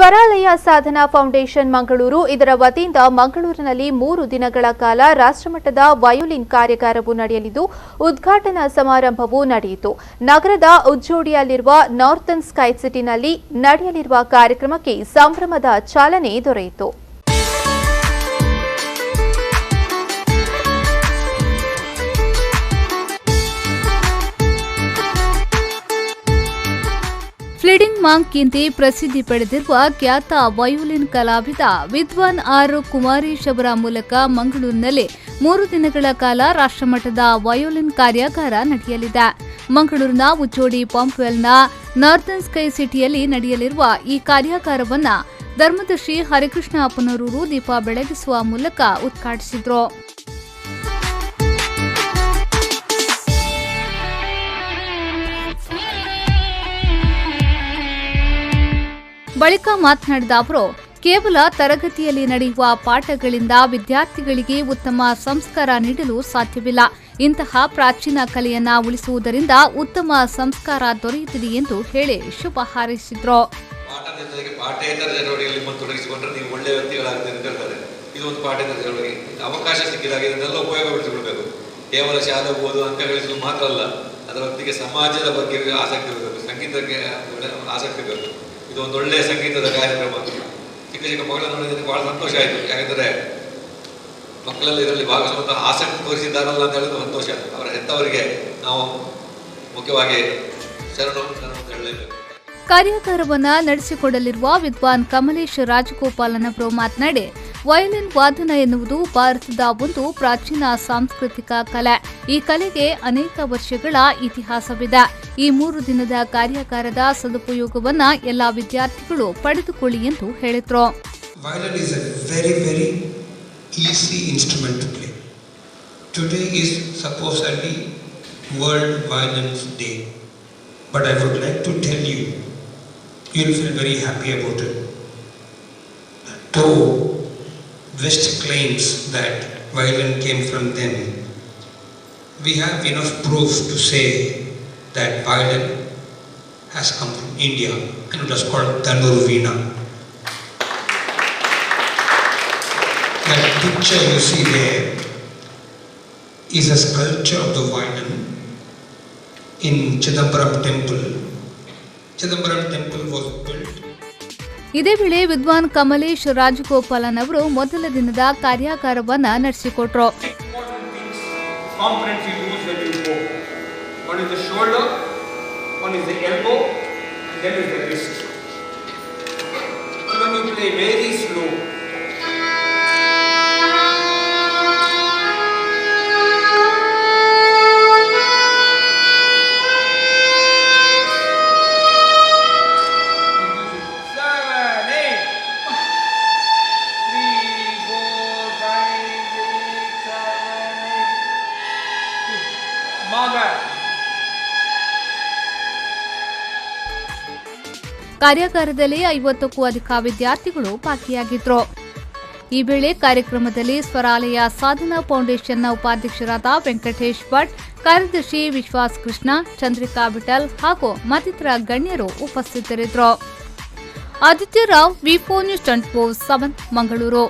ಸ್ವರಾಲಯ ಸಾಧನಾ foundation Mangaluru ಇದರ ವತಿಯಿಂದ ಮಂಗಳೂರಿನಲ್ಲಿ 3 ದಿನಗಳ ಕಾಲ ರಾಷ್ಟ್ರಮಟ್ಟದ ವಯೋಲಿನ್ ಕಾರ್ಯಾಗಾರವು ನಡೆಯಲಿದ್ದು ಉದ್ಘಾಟನಾ ಸಮಾರಂಭವು ನಡೆಯಿತು. ನಗರದ ಉಜ್ಜೋಡಿಯಲ್ಲಿರುವ ನಾರ್ಥನ್ ಸ್ಕೈ ಸಿಟಿನಲ್ಲಿ ನಡೆಯಲಿರುವ ಕಾರ್ಯಕ್ರಮಕ್ಕೆ ಸಂಭ್ರಮದ ಚಾಲನೆ ದೊರೆಯಿತು. ಫ್ಲಿಡಿಂಗ್ ಮಾಂಕ್ ಎಂದೇ ಪ್ರಸಿದ್ಧಿ ಪಡೆದಿರುವ ಖ್ಯಾತ ವಯೋಲಿನ್ ಕಲಾವಿದ ವಿದ್ವಾನ್ ಆರ್ ಕುಮಾರೇಶ್ ಅವರ ಮೂಲಕ ಮಂಗಳೂರಿನಲ್ಲಿ 3 ದಿನಗಳ ಕಾಲ ರಾಷ್ಟ್ರಮಟ್ಟದ ವಯೋಲಿನ್ ಕಾರ್ಯಾಗಾರ ನಡೆಯಲಿದೆ. ಮಂಗಳೂರಿನ ಉಜ್ಜೋಡಿ ಪಂಪ್ವೆಲ್ನ ನಾರ್ಥನ್ ಸ್ಕೈ ಸಿಟಿಯಲ್ಲಿ ನಡೆಯಲಿರುವ ಈ ಕಾರ್ಯಾಗಾರವನ್ನು ಧರ್ಮದರ್ಶಿ ಹರಿಕೃಷ್ಣ ಅಪ್ಪನವರು ದೀಪ ಬೆಳಗಿಸುವ ಮೂಲಕ ಉದ್ಘಾಟಿಸಿದರು. ಬಳಿಕ ಮಾತನಾಡಿದ ಅವರು, ಕೇವಲ ತರಗತಿಯಲ್ಲಿ ನಡೆಯುವ ಪಾಠಗಳಿಂದ ವಿದ್ಯಾರ್ಥಿಗಳಿಗೆ ಉತ್ತಮ ಸಂಸ್ಕಾರ ನೀಡಲು ಸಾಧ್ಯವಿಲ್ಲ. ಇಂತಹ ಪ್ರಾಚೀನ ಕಲೆಯನ್ನ ಉಳಿಸುವುದರಿಂದ ಉತ್ತಮ ಸಂಸ್ಕಾರ ದೊರೆಯುತ್ತದೆ ಎಂದು ಹೇಳಿ ಶುಭ ಹಾರೈಸಿದ್ರು. ಅವಕಾಶ ಸಿಕ್ಕಿದಾಗ ಇದನ್ನೆಲ್ಲ ಉಪಯೋಗಪಡಿಸಿಕೊಳ್ಬೇಕು. ಕೇವಲ ಶಾಲೆ ಓದು ಅಂಕ ಗಳಿಸಲು ಮಾತ್ರ ಅಲ್ಲ, ಅದರ ಹೊತ್ತಿಗೆ ಸಮಾಜದ ಬಗ್ಗೆ ಆಸಕ್ತಿ ಇರಬೇಕು, ಸಂಗೀತಕ್ಕೆ ಆಸಕ್ತಿ ಇರಬೇಕು. ಇದು ಒಂದು ಒಳ್ಳೆಯ ಸಂಗೀತದ ಕಾರ್ಯಕ್ರಮ. ಚಿಕ್ಕ ಚಿಕ್ಕ ಮಕ್ಕಳನ್ನು ನೋಡಿದ್ರೆ ಬಹಳ ಸಂತೋಷ ಆಯಿತು. ಯಾಕಂದರೆ ಮಕ್ಕಳಲ್ಲಿ ಇದರಲ್ಲಿ ಭಾಗವಹಿಸುವಂಥ ಆಸಕ್ತಿ ತೋರಿಸಿದ್ದಾರಲ್ಲ ಅಂತ ಹೇಳಿದ್ರೆ ಸಂತೋಷ. ಅವರ ಹೆತ್ತವರಿಗೆ ನಾವು ಮುಖ್ಯವಾಗಿ ಶರಣು ಹೇಳಲೇಬೇಕು. ಕಾರ್ಯಾಗಾರವನ್ನು ನಡೆಸಿಕೊಡಲಿರುವ ವಿದ್ವಾನ್ ಕಮಲೇಶ್ ರಾಜಗೋಪಾಲನ್ ಅವರು ಮಾತನಾಡಿ, ವಯೋಲಿನ್ ವಾದನ ಎನ್ನುವುದು ಭಾರತದ ಒಂದು ಪ್ರಾಚೀನ ಸಾಂಸ್ಕೃತಿಕ ಕಲೆ. ಈ ಕಲೆಗೆ ಅನೇಕ ವರ್ಷಗಳ ಇತಿಹಾಸವಿದೆ. ಈ 3 ದಿನದ ಕಾರ್ಯಾಗಾರದ ಸದುಪಯೋಗವನ್ನ ಎಲ್ಲ ವಿದ್ಯಾರ್ಥಿಗಳು ಪಡೆದುಕೊಳ್ಳಿ ಎಂದು ಹೇಳಿದರು. Violin is a very easy instrument to play. Today is supposedly World Violence Day, but I would like to tell you, you'll feel very happy about it. Though West claims that violin came from them, we have enough proof to say that violin has come from India and it was called Dhanur Veena. That picture you see there is a sculpture of the violin in Chidambaram temple. Chidambaram temple was built. ಇದೇ ವೇಳೆ ವಿದ್ವಾನ್ ಕಮಲೇಶ್ ರಾಜಗೋಪಾಲನ್ ಅವರು ಮೊದಲ ದಿನದ ಕಾರ್ಯಾಗಾರವನ್ನು ನಡೆಸಿಕೊಟ್ರು. One is the shoulder, one is the elbow, and then is the wrist. So when you play very slow, ಕಾರ್ಯಾಗಾರದಲ್ಲಿ 50ಕ್ಕೂ ಅಧಿಕ ವಿದ್ಯಾರ್ಥಿಗಳು ಭಾಗಿಯಾಗಿದ್ದರು. ಈ ವೇಳೆ ಕಾರ್ಯಕ್ರಮದಲ್ಲಿ ಸ್ವರಾಲಯ ಸಾಧನಾ ಫೌಂಡೇಶನ್ನ ಉಪಾಧ್ಯಕ್ಷರಾದ ವೆಂಕಟೇಶ್ ಭಟ್, ಕಾರ್ಯದರ್ಶಿ ವಿಶ್ವಾಸ್ ಕೃಷ್ಣ, ಚಂದ್ರಿಕಾ ವಿಠಲ್ ಹಾಗೂ ಮತ್ತಿತರ ಗಣ್ಯರು ಉಪಸ್ಥಿತರಿದ್ದರು. ಆದಿತ್ಯ ರಾವ್, ವಿ4 ನ್ಯೂಸ್ 24/7 ಮಂಗಳೂರು.